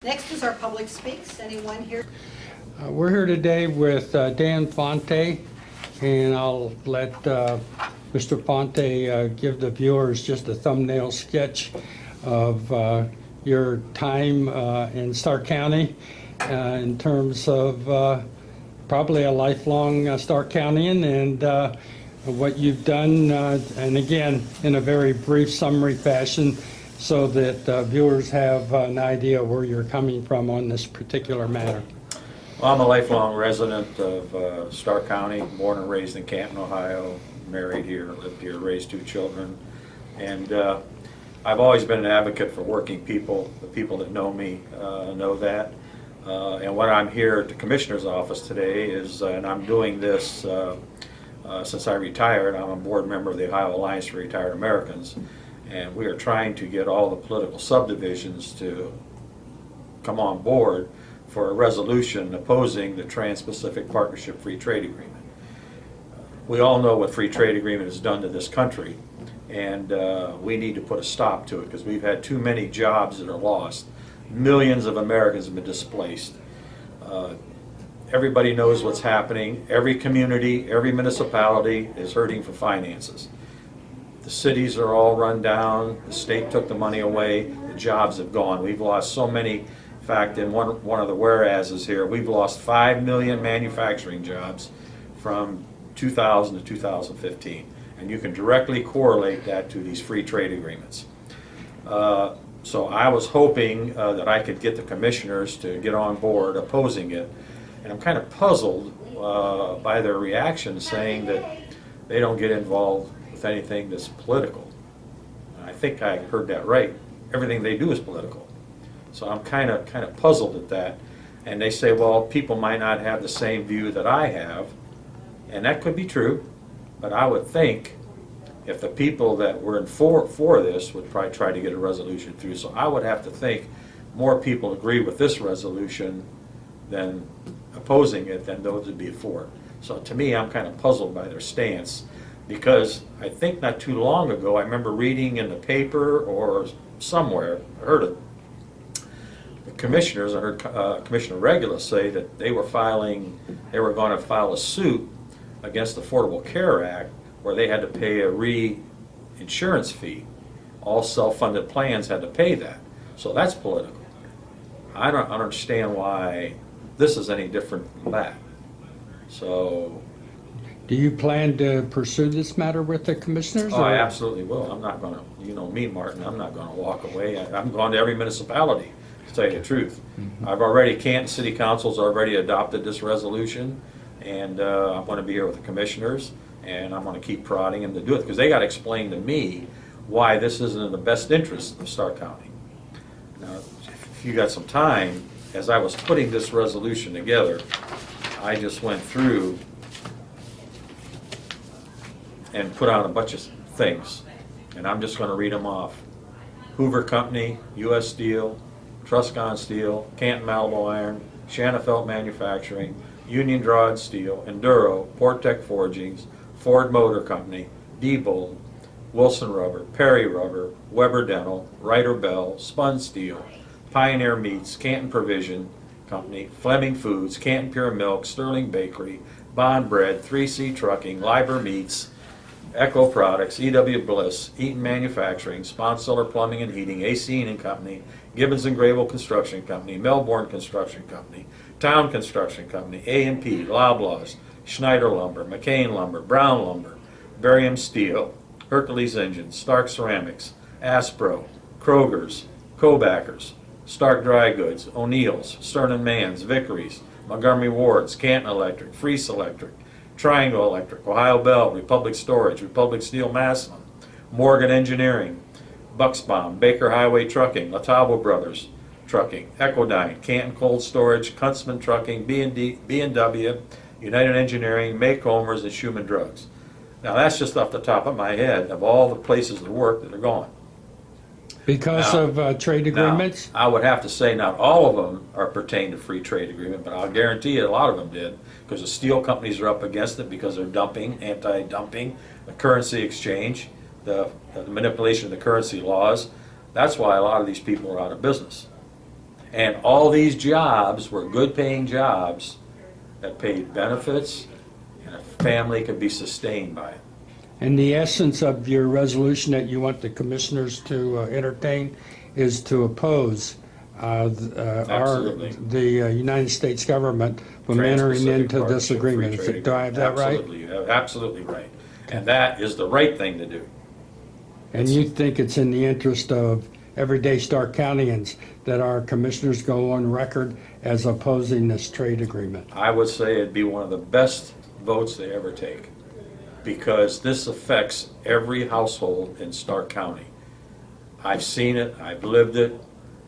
Next is our public speaks. Anyone here? We're here today with Dan Fonte, and I'll let Mr. Fonte give the viewers just a thumbnail sketch of your time in Stark County in terms of probably a lifelong Stark Countian and what you've done, and again, in a very brief summary fashion, so that viewers have an idea where you're coming from on this particular matter. Well, I'm a lifelong resident of Stark County, born and raised in Canton, Ohio, married here, lived here, raised 2 children, and I've always been an advocate for working people. The people that know me know that. And what I'm here at the Commissioner's office today is, and I'm doing this since I retired. I'm a board member of the Ohio Alliance for Retired Americans, and we are trying to get all the political subdivisions to come on board for a resolution opposing the Trans-Pacific Partnership Free Trade Agreement. We all know what free trade agreement has done to this country, and we need to put a stop to it because we've had too many jobs that are lost. Millions of Americans have been displaced. Everybody knows what's happening. Every community, every municipality is hurting for finances. The cities are all run down. The state took the money away. The jobs have gone. We've lost so many. In fact, in one of the whereases here, we've lost 5 million manufacturing jobs from 2000 to 2015. And you can directly correlate that to these free trade agreements. So I was hoping that I could get the commissioners to get on board opposing it. And I'm kind of puzzled by their reaction, saying that they don't get involved with anything that's political. And I think I heard that right. Everything they do is political. So I'm kind of puzzled at that. And they say, well, people might not have the same view that I have, and that could be true. But I would think if the people that were for this would probably try to get a resolution through. So I would have to think more people agree with this resolution than opposing it than those would be for it. So to me, I'm kind of puzzled by their stance, because I think not too long ago, I remember reading in the paper or somewhere, I heard it, the commissioners, I heard Commissioner Regula say that they were going to file a suit against the Affordable Care Act where they had to pay a reinsurance fee. All self-funded plans had to pay that. So that's political. I don't understand why this is any different from that. So, Do you plan to pursue this matter with the commissioners? oh, I absolutely will. I'm not going to, you know me, Martin, I'm not going to walk away. I'm going to every municipality, to tell you the truth. Canton City Council's already adopted this resolution, and I'm going to be here with the commissioners, and I'm going to keep prodding them to do it, because they got to explain to me why this isn't in the best interest of Stark County. Now, if you got some time, as I was putting this resolution together, I just went through and put out a bunch of things, and I'm just going to read them off. Hoover Company, U.S. Steel, Truscon Steel, Canton Malibu Iron, Shanafelt Manufacturing, Union Drawed Steel, Enduro, Portec Forgings, Ford Motor Company, Diebold, Wilson Rubber, Perry Rubber, Weber Dental, Ryder Bell, Spun Steel, Pioneer Meats, Canton Provision Company, Fleming Foods, Canton Pure Milk, Sterling Bakery, Bond Bread, 3C Trucking, Liber Meats, Echo Products, E.W. Bliss, Eaton Manufacturing, Sponsiller Plumbing and Heating, AC and Company, Gibbons and Grable Construction Company, Melbourne Construction Company, Town Construction Company, A&P, Loblaws, Schneider Lumber, McCain Lumber, Brown Lumber, Barium Steel, Hercules Engines, Stark Ceramics, Aspro, Kroger's, Kobackers, Stark Dry Goods, O'Neill's, Stern & Mann's, Vickery's, Montgomery Ward's, Canton Electric, Freese Electric, Triangle Electric, Ohio Bell, Republic Storage, Republic Steel Massillon, Morgan Engineering, Bucksbaum, Baker Highway Trucking, Latabo Brothers Trucking, Ecodyne, Canton Cold Storage, Kunstman Trucking, B&W, United Engineering, Maycomers, and Schumann Drugs. Now that's just off the top of my head of all the places of work that are gone. Because of trade agreements? Now, I would have to say not all of them are pertain to free trade agreement, but I'll guarantee you a lot of them did, because the steel companies are up against it because they're dumping, anti-dumping, the currency exchange, the manipulation of the currency laws. That's why a lot of these people are out of business. And all these jobs were good-paying jobs that paid benefits, and a family could be sustained by it. And the essence of your resolution that you want the commissioners to entertain is to oppose Absolutely. the United States government from entering Trans-Pacific into this Partnership agreement. Free Trade Do I have that right? Absolutely, you have absolutely right. And that is the right thing to do. And you think it's in the interest of everyday Stark Countyans that our commissioners go on record as opposing this trade agreement? I would say it'd be one of the best votes they ever take, because this affects every household in Stark County. I've seen it, I've lived it,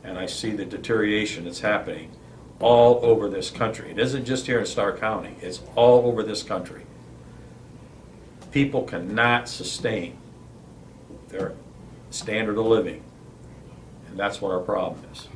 and I see the deterioration that's happening all over this country. It isn't just here in Stark County, it's all over this country. People cannot sustain their standard of living, and that's what our problem is.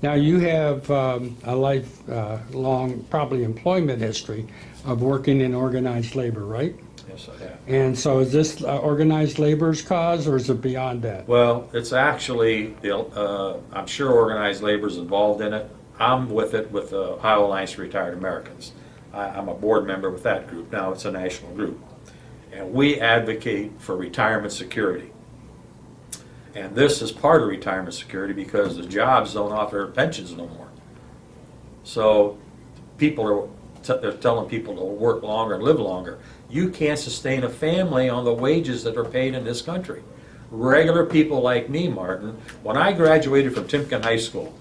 Now, you have a lifelong, probably employment history of working in organized labor, right? Yes, I have. And so is this organized labor's cause, or is it beyond that? Well, it's actually, I'm sure organized labor is involved in it. I'm with it with the Ohio Alliance for Retired Americans. I'm a board member with that group. Now it's a national group. And we advocate for retirement security. And this is part of retirement security because the jobs don't offer pensions no more. So people they're telling people to work longer and live longer. You can't sustain a family on the wages that are paid in this country. Regular people like me, Martin, when I graduated from Timken High School,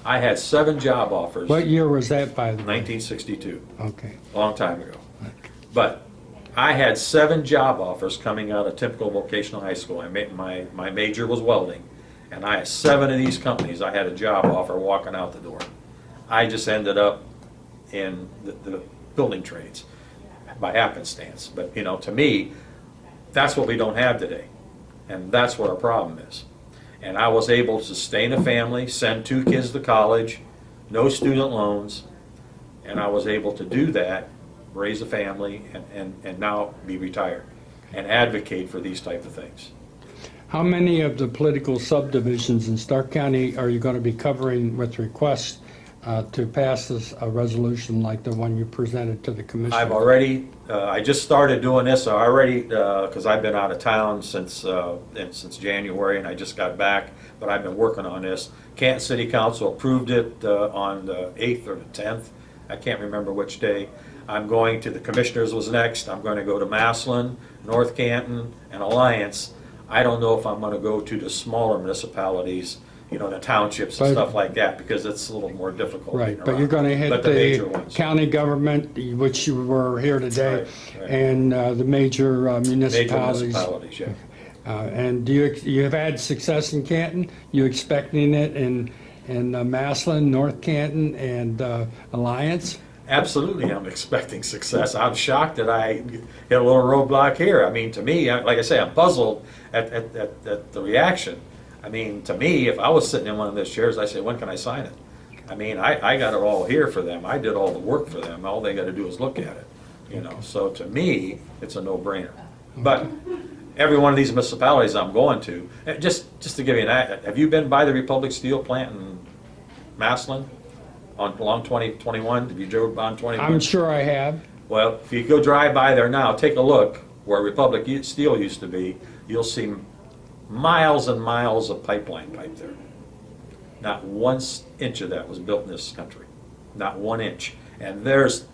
I had 7 job offers. What year was that, by the way? 1962. Okay. A long time ago. But I had 7 job offers coming out of typical vocational high school. My major was welding, and I had 7 of these companies. I had a job offer walking out the door. I just ended up in the building trades by happenstance. But you know, to me, that's what we don't have today, and that's what our problem is. And I was able to sustain a family, send 2 kids to college, no student loans, and I was able to do that, raise a family, and now be retired and advocate for these type of things. How many of the political subdivisions in Stark County are you going to be covering with requests to pass this a resolution like the one you presented to the commission? I've already, I just started doing this. I already, because I've been out of town since January, and I just got back. But I've been working on this. Canton City Council approved it on the 8th or the 10th. I can't remember which day. I'm going to the commissioners was next. I'm going to go to Massillon, North Canton, and Alliance. I don't know if I'm going to go to the smaller municipalities, you know, the townships and stuff like that, because it's a little more difficult. Right, but you're going to hit the county government, which you were here today, right. And the major municipalities. Major municipalities, yeah. And you have had success in Canton? You expecting it in Massillon, North Canton, and Alliance? Absolutely, I'm expecting success. I'm shocked that I hit a little roadblock here. I mean, to me, like I say, I'm puzzled at the reaction. I mean, to me, if I was sitting in one of those chairs, I'd say, when can I sign it? I mean, I got it all here for them. I did all the work for them. All they got to do is look at it, you know. So to me, it's a no-brainer. But every one of these municipalities I'm going to, just to give you an idea, have you been by the Republic Steel plant in Massillon along 2021? Have you drove on 21? I'm sure I have. Well, if you go drive by there now, take a look where Republic Steel used to be. You'll see miles and miles of pipeline pipe there. Not 1 inch of that was built in this country. Not 1 inch. And there's,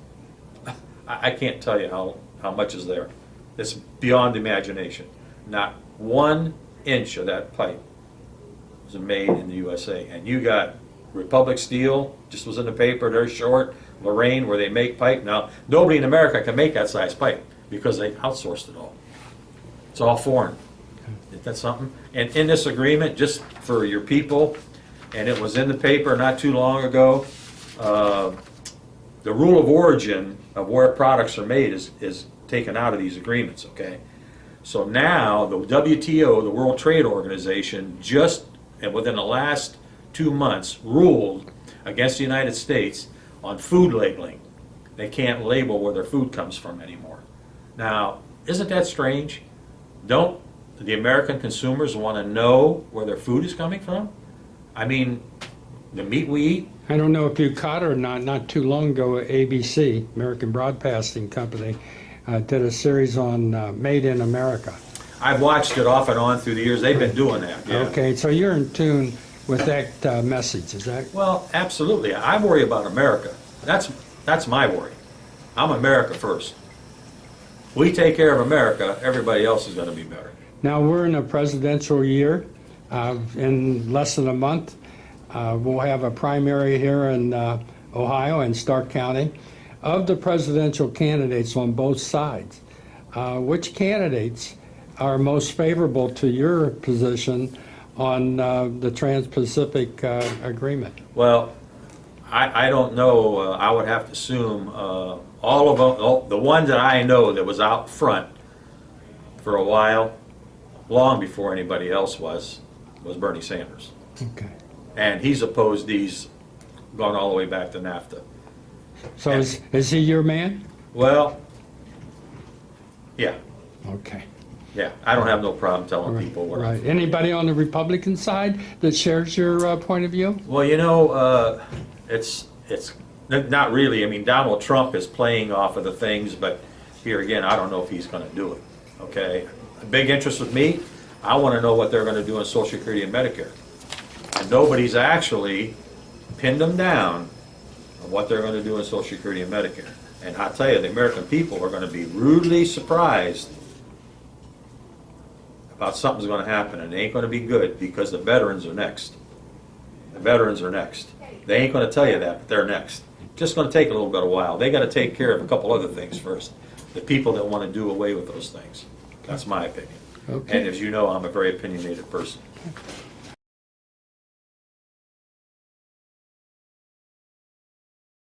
I can't tell you how much is there. It's beyond imagination. Not 1 inch of that pipe was made in the USA. And you got Republic Steel, just was in the paper, they're short. Lorraine, where they make pipe. Now, nobody in America can make that size pipe because they outsourced it all. It's all foreign. Isn't that something? And in this agreement, just for your people, and it was in the paper not too long ago, the rule of origin of where products are made is taken out of these agreements, okay? So now the WTO, the World Trade Organization, just and within the last 2 months ruled against the United States on food labeling. They can't label where their food comes from anymore. Now, isn't that strange? Don't the American consumers want to know where their food is coming from? I mean, The meat we eat, I don't know if you caught it or not too long ago, ABC, American Broadcasting Company, did a series on Made in America. I've watched it off and on through the years. They've been doing that, yeah. Okay, so you're in tune with that message, is that? Well, absolutely. I worry about America. That's my worry. I'm America first. We take care of America, everybody else is going to be better. Now, we're in a presidential year. In less than a month, we'll have a primary here in Ohio and Stark County. Of the presidential candidates on both sides, which candidates are most favorable to your position on the Trans-Pacific Agreement? Well, I don't know. I would have to assume all of them, the one that I know that was out front for a while, long before anybody else was Bernie Sanders. Okay. And he's opposed these, gone all the way back to NAFTA. So is he your man? Well, yeah, Okay. yeah. I don't have no problem telling people what I Right. Anybody on the Republican side that shares your point of view? Well, you know, it's not really. I mean, Donald Trump is playing off of the things, but here again, I don't know if he's going to do it. Okay, a big interest with me. I want to know what they're going to do in Social Security and Medicare, and nobody's actually pinned them down on what they're going to do in Social Security and Medicare. And I tell you, the American people are going to be rudely surprised about something's going to happen, and it ain't going to be good because the veterans are next. The veterans are next. They ain't going to tell you that, but they're next. Just going to take a little bit of while. They got to take care of a couple other things first. The people that want to do away with those things. That's my opinion. Okay. And as you know, I'm a very opinionated person.